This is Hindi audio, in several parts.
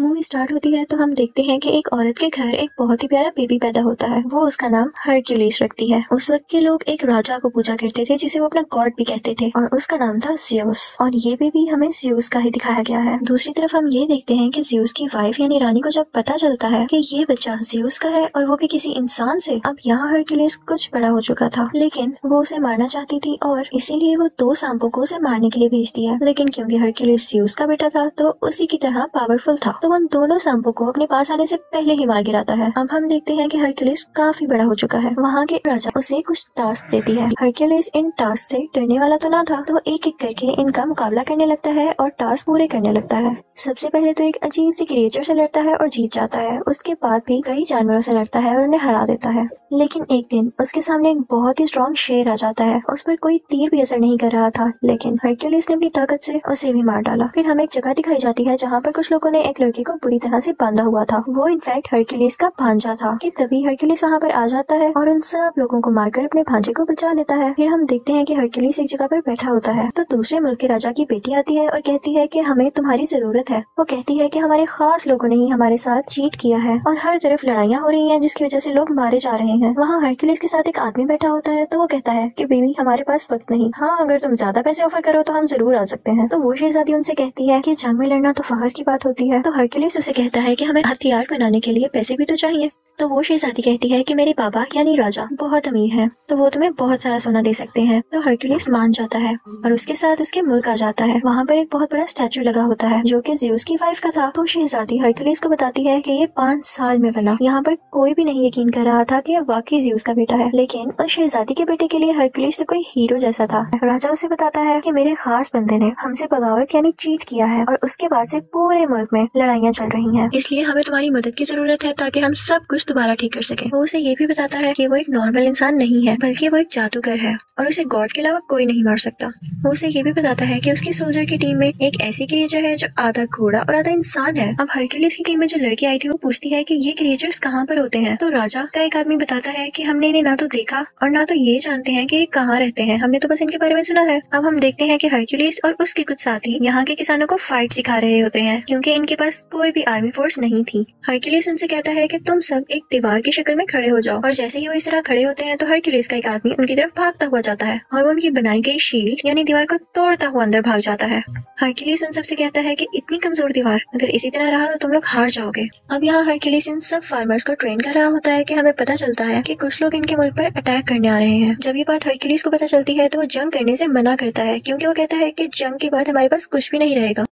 मूवी स्टार्ट होती है तो हम देखते हैं कि एक औरत के घर एक बहुत ही प्यारा बेबी पैदा होता है। वो उसका नाम हरक्यूलिस रखती है। उस वक्त के लोग एक राजा को पूजा करते थे जिसे वो अपना गॉड भी कहते थे और उसका नाम था ज़्यूस। और ये बेबी हमें ज़्यूस का ही दिखाया गया है। दूसरी तरफ हम ये देखते हैं कि ज़्यूस की वाइफ यानी रानी को जब पता चलता है कि ये बच्चा ज़्यूस का है और वो भी किसी इंसान से, अब यहाँ हरक्यूलिस कुछ बड़ा हो चुका था, लेकिन वो उसे मारना चाहती थी और इसीलिए वो 2 सांपों को उसे मारने के लिए भेजती है। लेकिन क्योंकि हरक्यूलिस ज़्यूस का बेटा था तो उसी की तरह पावरफुल था, तो उन दोनों सांपों को अपने पास आने से पहले ही मार गिराता है। अब हम देखते हैं कि हरक्यूलिस काफी बड़ा हो चुका है। वहाँ के राजा उसे कुछ टास्क देती है। हरक्यूलिस इन टास्क से डरने वाला तो ना था, तो वो एक एक करके इनका मुकाबला करने लगता है और टास्क पूरे करने लगता है। सबसे पहले तो एक अजीब सी क्रिएचर से लड़ता है और जीत जाता है। उसके बाद भी कई जानवरों से लड़ता है और उन्हें हरा देता है। लेकिन एक दिन उसके सामने एक बहुत ही स्ट्रॉन्ग शेर आ जाता है। उस पर कोई तीर भी असर नहीं कर रहा था, लेकिन हरक्यूलिस ने अपनी ताकत से उसे भी मार डाला। फिर हमें एक जगह दिखाई जाती है जहाँ पर कुछ लोगों ने एक लड़की को बुरी तरह से बांधा हुआ था। वो इनफैक्ट हरक्यूलिस का भांजा था। कि तभी हरक्यूलिस वहाँ पर आ जाता है और उन सब लोगों को मारकर अपने भांजे को बचा लेता है। फिर हम देखते हैं कि हरक्यूलिस एक जगह पर बैठा होता है तो दूसरे मुल्क के राजा की बेटी आती है और कहती है कि हमें तुम्हारी जरूरत है। वो कहती है कि हमारे खास लोगों ने ही हमारे साथ चीट किया है और हर तरफ लड़ाइयाँ हो रही हैं जिसकी वजह से लोग मारे जा रहे हैं। वहाँ हरक्यूलिस के साथ एक आदमी बैठा होता है तो वो कहता है कि बेबी हमारे पास वक्त नहीं, हाँ अगर तुम ज्यादा पैसे ऑफर करो तो हम जरूर आ सकते हैं। तो वो शहजादी उनसे कहती है कि जंग में लड़ना तो फख्र की बात होती है। तो हरक्यूलिस उसे कहता है कि हमें हथियार बनाने के लिए पैसे भी तो चाहिए। तो वो शहजादी कहती है कि मेरे पापा यानी राजा बहुत अमीर हैं, तो वो तुम्हें बहुत सारा सोना दे सकते हैं। तो हरक्यूलिस मान जाता है और उसके साथ उसके मुल्क आ जाता है। वहाँ पर एक बहुत बड़ा स्टैचू लगा होता है जो कि ज़्यूस की वाइफ का था। तो शहजादी हरक्यूलिस को बताती है कि ये 5 साल में बना। यहाँ पर कोई भी नहीं यकीन कर रहा था कि ये वाकई ज़्यूस का बेटा है, लेकिन उस शहजादी के बेटे के लिए हरक्यूलिस तो कोई हीरो जैसा था। राजा उसे बताता है कि मेरे खास बंदे ने हमसे बगावत यानी चीट किया है और उसके बाद से पूरे मुल्क में लड़ाइयाँ चल रही हैं, इसलिए हमें तुम्हारी मदद की जरूरत है ताकि हम सब कुछ दोबारा ठीक कर सके। वो उसे ये भी बताता है कि वो एक नॉर्मल इंसान नहीं है बल्कि वो एक जादूगर है और उसे गॉड के अलावा कोई नहीं मार सकता। वो उसे ये भी बताता है कि उसकी सोल्जर की टीम में एक ऐसी क्रिएचर है जो आधा घोड़ा और आधा इंसान है। अब हरक्यूलिस की टीम में जो लड़की आई थी वो पूछती है कि ये क्रिएचर्स कहाँ पर होते हैं। तो राजा का एक आदमी बताता है कि हमने इन्हें ना तो देखा और ना तो ये जानते हैं कि ये कहाँ रहते हैं, हमने तो बस इनके बारे में सुना है। अब हम देखते हैं कि हरक्यूलिस और उसके कुछ साथी यहाँ के किसानों को फाइट सिखा रहे होते हैं क्योंकि इनके पास कोई भी आर्मी फोर्स नहीं थी। हरक्यूलिस उनसे कहता है कि तुम सब एक दीवार की शक्ल में खड़े हो जाओ और जैसे ही वो इस तरह खड़े होते हैं तो हरक्यूलिस का एक आदमी उनकी तरफ भागता हुआ जाता है और वो उनकी बनाई गई शील्ड यानी दीवार को तोड़ता हुआ अंदर भाग जाता है। हरक्यूलिस उन सबसे कहता है कि इतनी कमजोर दीवार, अगर इसी तरह रहा तो तुम लोग हार जाओगे। अब यहाँ हरक्यूलिस इन सब फार्मर्स को ट्रेन कर रहा होता है कि हमें पता चलता है कि कुछ लोग इनके मुल्क पर अटैक करने आ रहे हैं। जब ये बात हरक्यूलिस को पता चलती है तो वो जंग करने से मना करता है क्योंकि वो कहता है कि जंग के बाद हमारे पास कुछ भी नहीं रहेगा।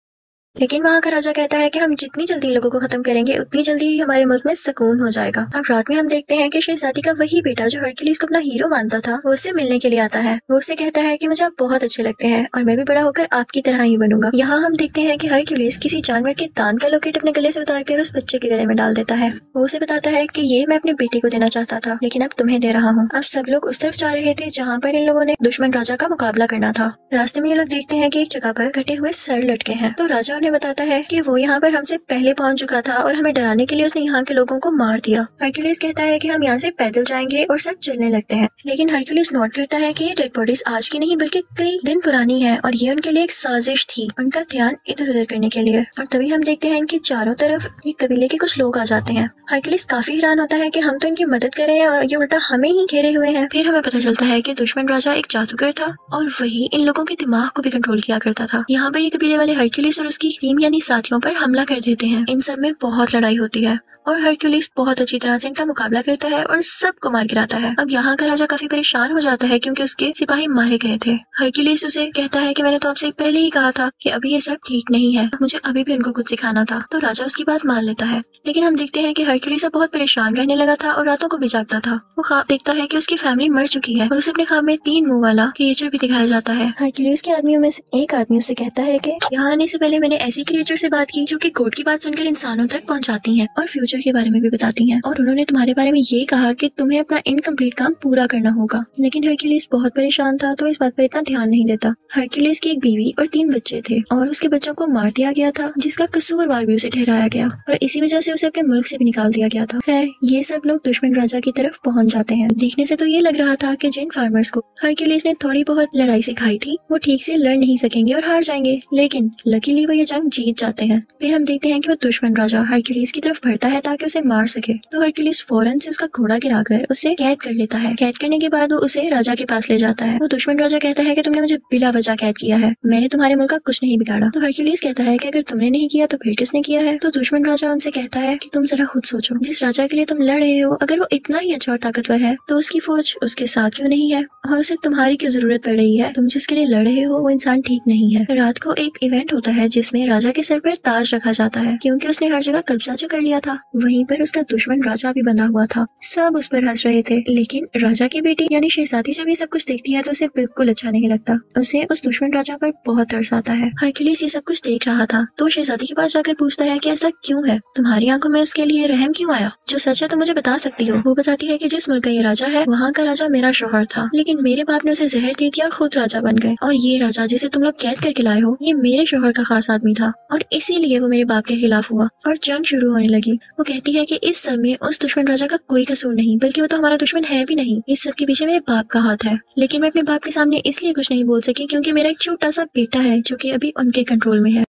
लेकिन वहाँ का राजा कहता है कि हम जितनी जल्दी लोगों को खत्म करेंगे उतनी जल्दी ही हमारे मुल्क में सुकून हो जाएगा। अब रात में हम देखते हैं कि शहजादी का वही बेटा जो हरक्यूलिस को अपना हीरो मानता था वो उससे मिलने के लिए आता है। वो उससे कहता है कि मुझे आप बहुत अच्छे लगते हैं और मैं भी बड़ा होकर आपकी तरह ही बनूंगा। यहाँ हम देखते हैं कि हरक्यूलिस किसी जानवर के दांत का लॉकेट अपने गले से उतार कर उस बच्चे के गले में डाल देता है। वो उसे बताता है कि ये मैं अपनी बेटी को देना चाहता था लेकिन अब तुम्हें दे रहा हूँ। अब सब लोग उस तरफ जा रहे थे जहाँ पर इन लोगों ने दुश्मन राजा का मुकाबला करना था। रास्ते में ये लोग देखते हैं कि एक जगह पर कटे हुए सर लटके हैं। तो राजा उन्हें बताता है कि वो यहाँ पर हमसे पहले पहुंच चुका था और हमें डराने के लिए उसने यहाँ के लोगों को मार दिया। हरक्यूलिस कहता है कि हम यहाँ से पैदल जाएंगे और सब चलने लगते हैं, लेकिन हरक्यूलिस नोट करता है कि ये डेड बॉडीज आज की नहीं बल्कि कई दिन पुरानी है और ये उनके लिए एक साजिश थी, उनका ध्यान इधर उधर करने के लिए। और तभी हम देखते हैं कि चारों तरफ एक कबीले के कुछ लोग आ जाते हैं। हरक्यूलिस काफी हैरान होता है कि हम तो इनकी मदद कर रहे हैं और ये उल्टा हमें ही घेरे हुए हैं। फिर हमें पता चलता है कि दुश्मन राजा एक जादूगर था और वही इन लोगों के दिमाग को भी कंट्रोल किया करता था। यहाँ पर ये कबीले वाले हरक्यूलिस और उसकी टीम यानी साथियों पर हमला कर देते हैं। इन सब में बहुत लड़ाई होती है और हरक्यूलिस बहुत अच्छी तरह से इनका मुकाबला करता है और सबको मार गिराता है। अब यहाँ का राजा काफी परेशान हो जाता है क्योंकि उसके सिपाही मारे गए थे। हरक्यूलिस उसे कहता है कि मैंने तो आपसे पहले ही कहा था कि अभी ये सब ठीक नहीं है, मुझे अभी भी उनको कुछ सिखाना था। तो राजा उसकी बात मान लेता है, लेकिन हम देखते हैं कि हरक्यूलिस अब बहुत परेशान रहने लगा था और रातों को भी जागता था। वो ख्वाब देखता है कि उसकी फैमिली मर चुकी है और उसे अपने ख्वाब में 3 मुंह वाला क्रिएचर भी दिखाया जाता है। हरक्यूलिस के आदमियों में से एक आदमी उसे कहता है कि यहाँ आने से पहले मैंने ऐसी क्रिएचर से बात की जो कि कोर्ट की बात सुनकर इंसानों तक पहुँचाती है और फ्यूचर के बारे में भी बताती हैं और उन्होंने तुम्हारे बारे में ये कहा कि तुम्हें अपना इनकम्प्लीट काम पूरा करना होगा। लेकिन हरक्यूलिस बहुत परेशान था तो इस बात पर इतना ध्यान नहीं देता। हरक्यूलिस की एक बीवी और 3 बच्चे थे और उसके बच्चों को मार दिया गया था जिसका कसूरवार भी उसे ठहराया गया और इसी वजह से उसे अपने मुल्क से भी निकाल दिया गया था। खैर ये सब लोग दुश्मन राजा की तरफ पहुंच जाते हैं। देखने से तो ये लग रहा था कि जिन फार्मर्स को हरक्यूलिस ने थोड़ी बहुत लड़ाई सिखाई थी वो ठीक से लड़ नहीं सकेंगे और हार जाएंगे, लेकिन लकीली वो ये जंग जीत जाते हैं। फिर हम देखते हैं कि वो दुश्मन राजा हरक्यूलिस की तरफ बढ़ता है ताकि उसे मार सके। तो हरक्यूलिस फौरन से उसका घोड़ा गिराकर उसे कैद कर लेता है। कैद करने के बाद वो उसे राजा के पास ले जाता है। वो दुश्मन राजा कहता है कि तुमने मुझे बिला वजह कैद किया है, मैंने तुम्हारे मुल्क का कुछ नहीं बिगाड़ा। तो हरक्यूलिस कहता है कि अगर तुमने नहीं किया तो फिर किसने किया है। तो दुश्मन राजा उनसे कहता है कि तुम जरा खुद सोचो, जिस राजा के लिए तुम लड़ रहे हो अगर वो इतना ही अच्छा और ताकतवर है तो उसकी फौज उसके साथ क्यों नहीं है, और उसे तुम्हारी क्यों जरूरत पड़ रही है। तुम जिसके लिए लड़ रहे हो वो इंसान ठीक नहीं है। रात को एक इवेंट होता है जिसमें राजा के सर पर ताज रखा जाता है क्योंकि उसने हर जगह कब्जा जो कर लिया था। वहीं पर उसका दुश्मन राजा भी बंधा हुआ था। सब उस पर हंस रहे थे, लेकिन राजा की बेटी यानी शहजादी जब ये सब कुछ देखती है तो उसे बिल्कुल अच्छा नहीं लगता। उसे उस दुश्मन राजा पर बहुत तरस आता है। हरक्यूलिस ये सब कुछ देख रहा था तो शहजादी के पास जाकर पूछता है कि ऐसा क्यों है, तुम्हारी आंखों में उसके लिए रहम क्यों आया, जो सच है तो मुझे बता सकती हो। वो बताती है कि जिस मुल्क का ये राजा है वहाँ का राजा मेरा शौहर था, लेकिन मेरे बाप ने उसे जहर दे दिया और खुद राजा बन गए, और ये राजा जिसे तुम लोग कैद करके लाए हो ये मेरे शौहर का खास आदमी था और इसीलिए वो मेरे बाप के खिलाफ हुआ और जंग शुरू होने लगी। वो कहती है कि इस सब में उस दुश्मन राजा का कोई कसूर नहीं, बल्कि वो तो हमारा दुश्मन है भी नहीं, इस सब के पीछे मेरे बाप का हाथ है। लेकिन मैं अपने बाप के सामने इसलिए कुछ नहीं बोल सकी क्योंकि मेरा एक छोटा सा बेटा है जो कि अभी उनके कंट्रोल में है।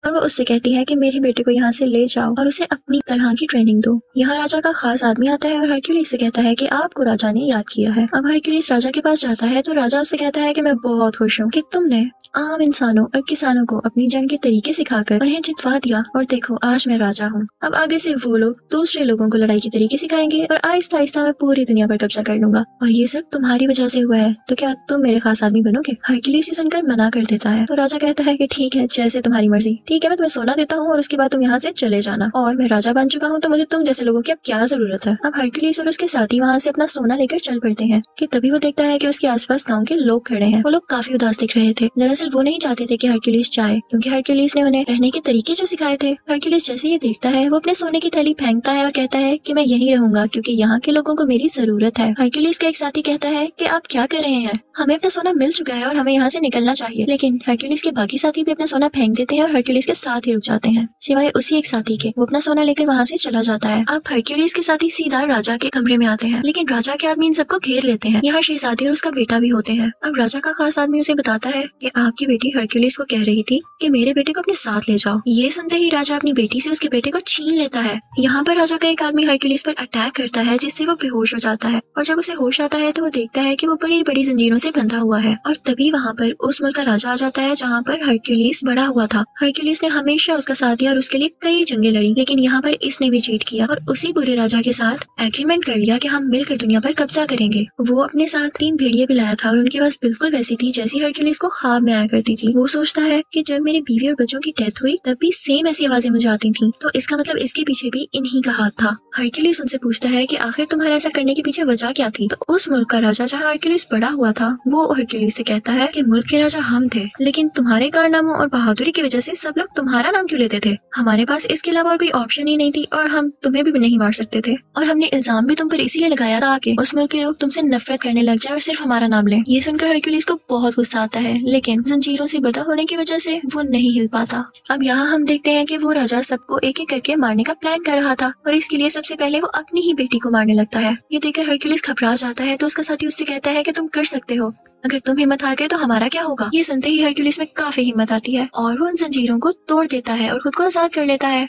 और वो उससे कहती है कि मेरे बेटे को यहाँ से ले जाओ और उसे अपनी तरह की ट्रेनिंग दो। यहाँ राजा का खास आदमी आता है और हरक्यूलिस से कहता है कि आपको राजा ने याद किया है। अब हरक्यूलिस राजा के पास जाता है तो राजा उससे कहता है कि मैं बहुत खुश हूँ कि तुमने आम इंसानों और किसानों को अपनी जंग के तरीके सिखाकर उन्हें जितवा दिया, और देखो आज मैं राजा हूँ। अब आगे से वो लोग दूसरे लोगों को लड़ाई के तरीके सिखाएंगे और आहिस्ता आहिस्ता मैं पूरी दुनिया पर कब्जा कर लूंगा, और ये सब तुम्हारी वजह से हुआ है, तो क्या तुम मेरे खास आदमी बनोगे। हरक्यूलिस सुनकर मना कर देता है तो राजा कहता है कि ठीक है, जैसे तुम्हारी मर्जी, ठीक है मैं तुम्हें सोना देता हूँ और उसके बाद तुम यहाँ से चले जाना, और मैं राजा बन चुका हूँ तो मुझे तुम जैसे लोगों की अब क्या जरूरत है। अब हरक्यूलिस और उसके साथी वहाँ से अपना सोना लेकर चल पड़ते हैं कि तभी वो देखता है कि उसके आसपास गाँव के लोग खड़े हैं। वो लोग काफी उदास दिख रहे थे। दरअसल वो नहीं चाहते थे कि हरक्यूलिस जाए क्योंकि हरक्यूलिस ने उन्हें रहने के तरीके जो सिखाए थे। हरक्यूलिस जैसे ये देखता है वो अपने सोने की थैली फेंकता है और कहता है कि मैं यहीं रहूंगा क्योंकि यहाँ के लोगों को मेरी जरूरत है। हरक्यूलिस का एक साथी कहता है कि आप क्या कर रहे हैं, हमें अपना सोना मिल चुका है और हमें यहाँ से निकलना चाहिए। लेकिन हरक्यूलिस के बाकी साथी भी अपना सोना फेंक देते हैं और हरक्यूलिस के साथ ही रुक जाते हैं, सिवाय उसी एक साथी के। वो अपना सोना लेकर वहाँ से चला जाता है। अब हरक्यूलिस के साथी सीधा राजा के कमरे में आते हैं, लेकिन राजा के आदमी इन सबको घेर लेते हैं। यहाँ शहजादी और उसका बेटा भी होते हैं। अब राजा का खास आदमी उसे बताता है कि आपकी बेटी हरक्यूलिस को कह रही थी कि मेरे बेटे को अपने साथ ले जाओ। ये सुनते ही राजा अपनी बेटी से उसके बेटे को छीन लेता है। यहाँ पर राजा का एक आदमी हरक्यूलिस पर अटैक करता है जिससे वो बेहोश हो जाता है, और जब उसे होश आता है तो वो देखता है कि वो बड़ी बड़ी जंजीरों से बंधा हुआ है। और तभी वहाँ पर उस मुल्क का राजा आ जाता है जहाँ पर हरक्यूलिस बड़ा हुआ था। हरक्यूलिस ने हमेशा उसका साथ दिया और उसके लिए कई जंगें लड़ी, लेकिन यहाँ पर इसने भी चीट किया और उसी बुरे राजा के साथ एग्रीमेंट कर लिया कि हम मिलकर दुनिया पर कब्जा करेंगे। वो अपने साथ 3 भेड़िए भी लाया था और उनके पास बिल्कुल वैसी थी जैसी हरक्यूलिस को ख्वाब में आया करती थी। वो सोचता है कि जब मेरी बीवी और बच्चों की डेथ हुई तब भी सेम ऐसी आवाजें मुझे आती थी, तो इसका मतलब इसके पीछे भी इन्हीं का हाथ था। हरक्यूलिस उनसे पूछता है कि आखिर तुम्हारा ऐसा करने के पीछे वजह क्या थी। तो उस मुल्क का राजा जहाँ हरक्यूलिस बड़ा हुआ था वो हरक्यूलिस से कहता है कि मुल्क के राजा हम थे, लेकिन तुम्हारे कारनामों और बहादुरी की वजह से सब लोग तुम्हारा नाम क्यों लेते थे। हमारे पास इसके अलावा और कोई ऑप्शन ही नहीं थी और हम तुम्हें भी नहीं मार सकते थे, और हमने इल्जाम भी तुम पर इसीलिए लगाया था कि उस मुल्क के लोग तुमसे नफरत करने लग जाए और सिर्फ हमारा नाम लें। ये सुनकर हरक्यूलिस को बहुत गुस्सा आता है, लेकिन जंजीरों से बंधा होने की वजह से वो नहीं हिल पाता। अब यहाँ हम देखते हैं कि वो राजा सबको एक एक करके मारने का प्लान कर रहा था और इसके लिए सबसे पहले वो अपनी ही बेटी को मारने लगता है। ये देखकर हरक्यूलिस घबरा जाता है तो उसका साथी उससे कहता है कि तुम कर सकते हो, अगर तुम हिम्मत हार गए तो हमारा क्या होगा। ये सुनते ही हरक्यूलिस में काफी हिम्मत आती है और वो उन जंजीरों को तोड़ देता है और खुद को आजाद कर लेता है।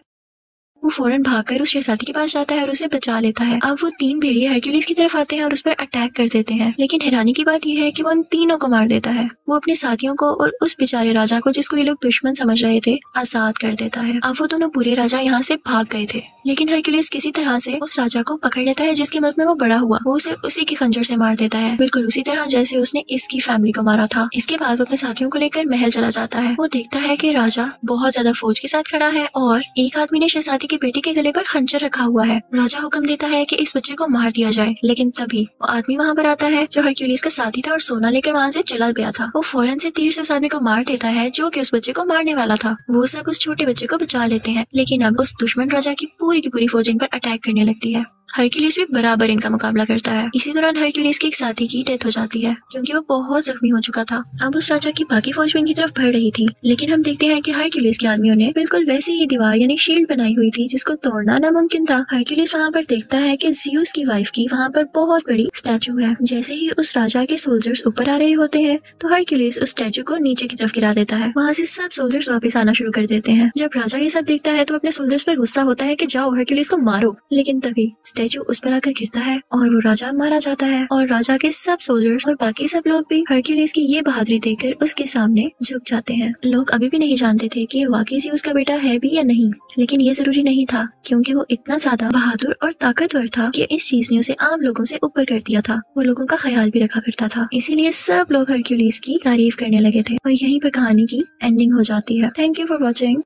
वो फौरन भागकर उस शहजादी के पास जाता है और उसे बचा लेता है। अब वो 3 भेड़िए हरक्यूलिस की तरफ आते हैं और उस पर अटैक कर देते हैं, लेकिन हैरानी की बात यह है कि वो उन तीनों को मार देता है। वो अपने साथियों को और उस बेचारे राजा को, जिसको ये लोग दुश्मन समझ रहे थे, आजाद कर देता है। अब वो दोनों बुरे राजा यहाँ से भाग गए थे, लेकिन हरक्यूलिस किसी तरह से उस राजा को पकड़ लेता है जिसके मुल्क में वो बड़ा हुआ। वो उसे उसी के खंजर से मार देता है, बिल्कुल उसी तरह जैसे उसने इसकी फैमिली को मारा था। इसके बाद वो अपने साथियों को लेकर महल चला जाता है। वो देखता है कि राजा बहुत ज्यादा फौज के साथ खड़ा है और एक आदमी ने शहजादी के बेटे के गले पर खंजर रखा हुआ है। राजा हुक्म देता है कि इस बच्चे को मार दिया जाए, लेकिन तभी वो आदमी वहाँ पर आता है जो हरक्यूलिस का साथी था और सोना लेकर वहाँ से चला गया था। वो फौरन से तीर से उस आदमी को मार देता है जो कि उस बच्चे को मारने वाला था। वो सब उस छोटे बच्चे को बचा लेते हैं, लेकिन अब उस दुश्मन राजा की पूरी फौज इन पर अटैक करने लगती है। हरक्यूलिस भी बराबर इनका मुकाबला करता है। इसी दौरान हरक्यूलिस के एक साथी की डेथ हो जाती है क्योंकि वो बहुत जख्मी हो चुका था। अब उस राजा की बाकी फौज भी इनकी तरफ बढ़ रही थी, लेकिन हम देखते हैं कि हरक्यूलिस के आदमियों ने बिल्कुल वैसी ही दीवार यानी शील्ड बनाई हुई थी जिसको तोड़ना नामुमकिन था। हरक्यूलिस वहाँ पर देखता है कि ज़्यूस की वाइफ की वहाँ पर बहुत बड़ी स्टैचू है। जैसे ही उस राजा के सोल्जर्स ऊपर आ रहे होते हैं तो हरक्यूलिस उस स्टैचू को नीचे की तरफ गिरा देता है। वहाँ से सब सोल्जर्स वापस आना शुरू कर देते हैं। जब राजा ये सब देखता है तो अपने सोल्जर्स पर गुस्सा होता है कि जाओ हरक्यूलिस को मारो, लेकिन तभी स्टैचू उस पर आकर गिरता है और वो राजा मारा जाता है। और राजा के सब सोल्जर्स और बाकी सब लोग भी हरक्यूलिस की ये बहादुरी देखकर उसके सामने झुक जाते हैं। लोग अभी भी नहीं जानते थे कि वाकई ज़्यूस का बेटा है भी या नहीं, लेकिन ये जरूरी नहीं था क्योंकि वो इतना ज्यादा बहादुर और ताकतवर था कि इस चीज ने उसे आम लोगों से ऊपर कर दिया था। वो लोगों का ख्याल भी रखा करता था, इसीलिए सब लोग हरक्यूलिस की तारीफ करने लगे थे और यहीं पर कहानी की एंडिंग हो जाती है। Thank you for watching.